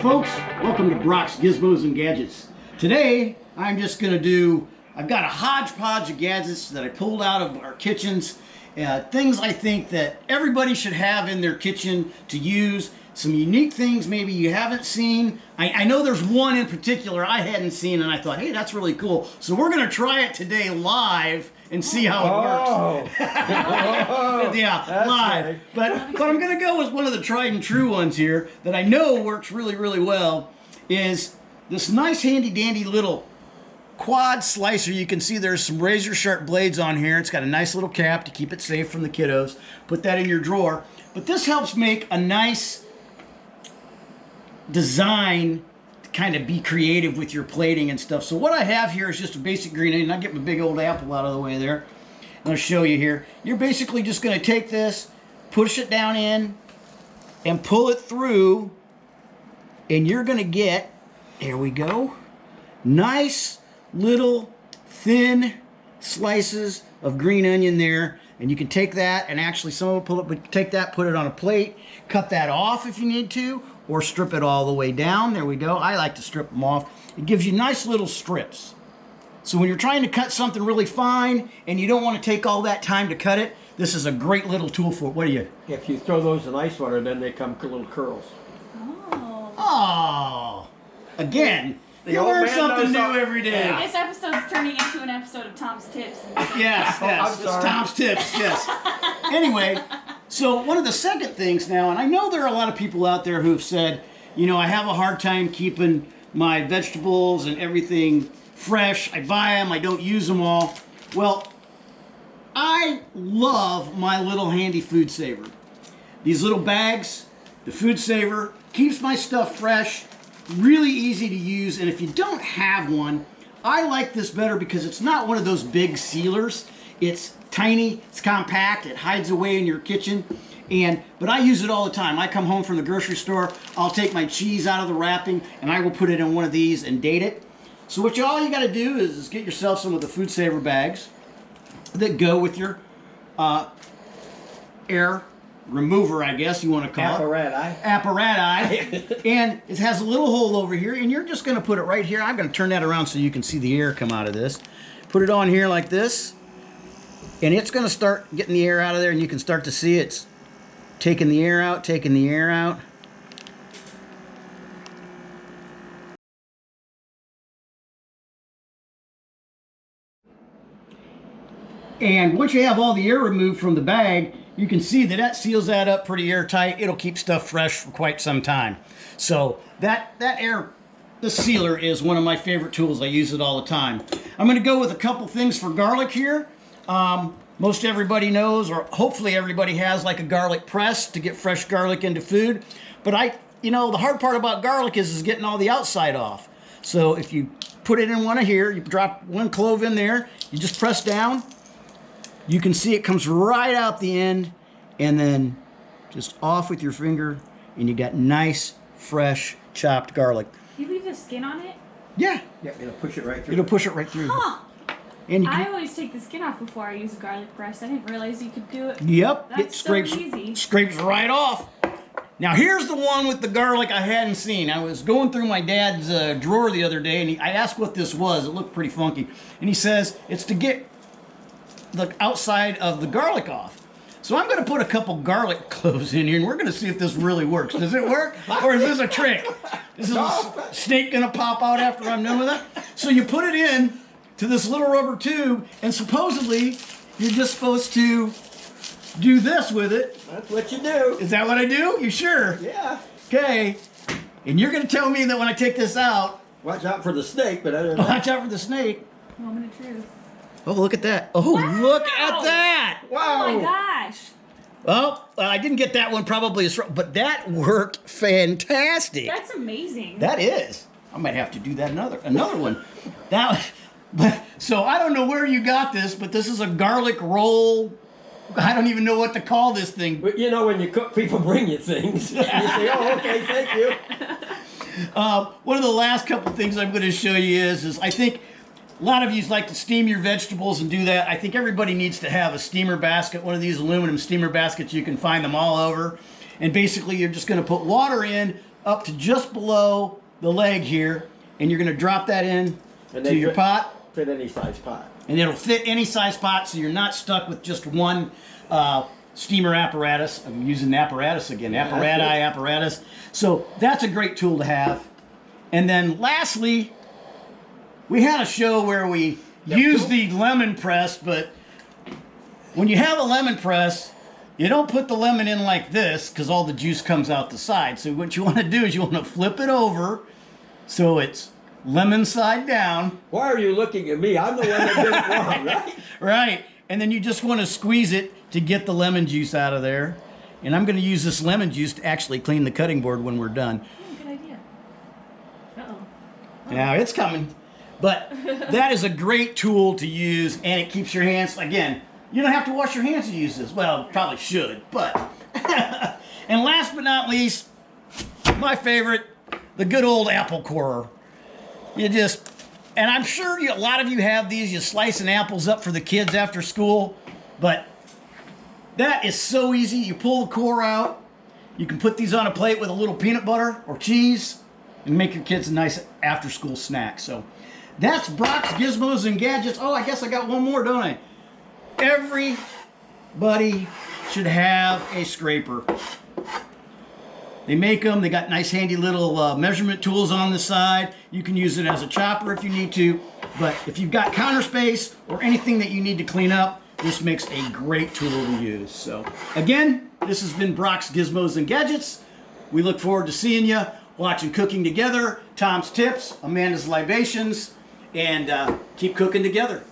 folks, welcome to Brock's Gizmos and Gadgets. Today I'm just going to I've got a hodgepodge of gadgets that I pulled out of our kitchens, things I think that everybody should have in their kitchen to use, some unique things maybe you haven't seen. I know there's one in particular I hadn't seen and I thought, hey, that's really cool. So we're going to try it today live and see how it works. Yeah, live. Right. But I'm going to go with one of the tried and true ones here that I know works really, really well, is this nice handy dandy little quad slicer. You can see there's some razor sharp blades on here. It's got a nice little cap to keep it safe from the kiddos. Put that in your drawer. But this helps make a nice design to kind of be creative with your plating and stuff. So what I have here is just a basic green onion. I'll get my big old apple out of the way there. I'll show you here. You're basically just going to take this, push it down in, and pull it through, and you're going to get, there we go, nice little thin slices of green onion there. And you can take that and actually some will pull it, but take that, put it on a plate, cut that off if you need to, or strip it all the way down. There we go. I like to strip them off. It gives you nice little strips. So when you're trying to cut something really fine and you don't want to take all that time to cut it, this is a great little tool for it. What do you? If you throw those in ice water, then they come little curls. Oh, again, The you old learn man something knows new all- every day. Yeah. This episode's turning into an episode of Tom's Tips. Yes, I'm yes, it's sorry. Tom's Tips, yes. Anyway, so one of the second things now, and I know there are a lot of people out there who've said, you know, I have a hard time keeping my vegetables and everything fresh. I buy them, I don't use them all. Well, I love my little handy food saver. These little bags, the food saver, keeps my stuff fresh, really easy to use, and if you don't have one, I like this better because it's not one of those big sealers. It's tiny, it's compact, it hides away in your kitchen, but I use it all the time. I come home from the grocery store, I'll take my cheese out of the wrapping, and I will put it in one of these and date it. So all you got to do is get yourself some of the food saver bags that go with your air remover, I guess you want to call Apparati. Apparati. And it has a little hole over here, and you're just going to put it right here. I'm going to turn that around so you can see the air come out of this. Put it on here like this, and it's going to start getting the air out of there, and you can start to see it's taking the air out, taking the air out. And once you have all the air removed from the bag, you can see that seals that up pretty airtight. It'll keep stuff fresh for quite some time. So the sealer is one of my favorite tools. I use it all the time. I'm going to go with a couple things for garlic here. Most everybody knows, or hopefully everybody has, like a garlic press to get fresh garlic into food. But the hard part about garlic is getting all the outside off. So if you put it in one of here, you drop one clove in there, you just press down. You can see it comes right out the end, and then just off with your finger, and you got nice, fresh, chopped garlic. You leave the skin on it? Yeah, Yeah, it'll push it right through. it'll push it right through. Huh. And you I can, always take the skin off before I use a garlic press. I didn't realize you could do it. yep, it That's so scrapes easy. scrapes right off. Now here's the one with the garlic I hadn't seen. I was going through my dad's drawer the other day, and I asked what this was. It looked pretty funky, and he says it's to get the outside of the garlic off. So I'm going to put a couple garlic cloves in here, and we're going to see if this really works. Does it work, or is this a trick? Is a snake going to pop out after I'm done with it? So you put it in to this little rubber tube, and supposedly you're just supposed to do this with it. That's what you do. Is that what I do? You sure? Yeah. Okay. And you're going to tell me that when I take this out, Watch out for the snake, but other than that, watch out for the snake. Moment of truth. Oh, look at that. Oh, Wow. look at that. wow. Oh my gosh. Well, I didn't get that one probably as strong, but that worked fantastic. That's amazing. That is. I might have to do that another one. So I don't know where you got this, but this is a garlic roll. I don't even know what to call this thing. But you know, when you cook, people bring you things. You say, "Oh, okay, thank you." One of the last couple things I'm going to show you is I think a lot of you like to steam your vegetables and do that. I think everybody needs to have a steamer basket, one of these aluminum steamer baskets. You can find them all over. And basically, you're just going to put water in, up to just below the leg here, and you're going to drop that in And to then your pot. Fit any size pot. And it'll fit any size pot, so you're not stuck with just one steamer apparatus. I'm using apparatus again, apparatus. So that's a great tool to have. And then lastly, we had a show where we used the lemon press, but when you have a lemon press, you don't put the lemon in like this because all the juice comes out the side. So what you want to do is you want to flip it over so it's lemon side down. Why are you looking at me? I'm the one that did it wrong, right? Right. And then you just want to squeeze it to get the lemon juice out of there. And I'm going to use this lemon juice to actually clean the cutting board when we're done. Oh, good idea. Uh-oh. Now it's coming. But that is a great tool to use, and it keeps your hands, again, you don't have to wash your hands to use this. Well, probably should, but. And last but not least, my favorite, the good old apple corer. You just, and I'm sure a lot of you have these, you slicing apples up for the kids after school, but that is so easy. You pull the core out, you can put these on a plate with a little peanut butter or cheese, and make your kids a nice after school snack. So that's Brock's Gizmos and Gadgets. Oh, I guess I got one more, don't I? Everybody should have a scraper. They make them. They got nice handy little measurement tools on the side. You can use it as a chopper if you need to. But if you've got counter space or anything that you need to clean up, this makes a great tool to use. So again, this has been Brock's Gizmos and Gadgets. We look forward to seeing you, watching Cooking Together, Tom's Tips, Amanda's Libations, and keep cooking together.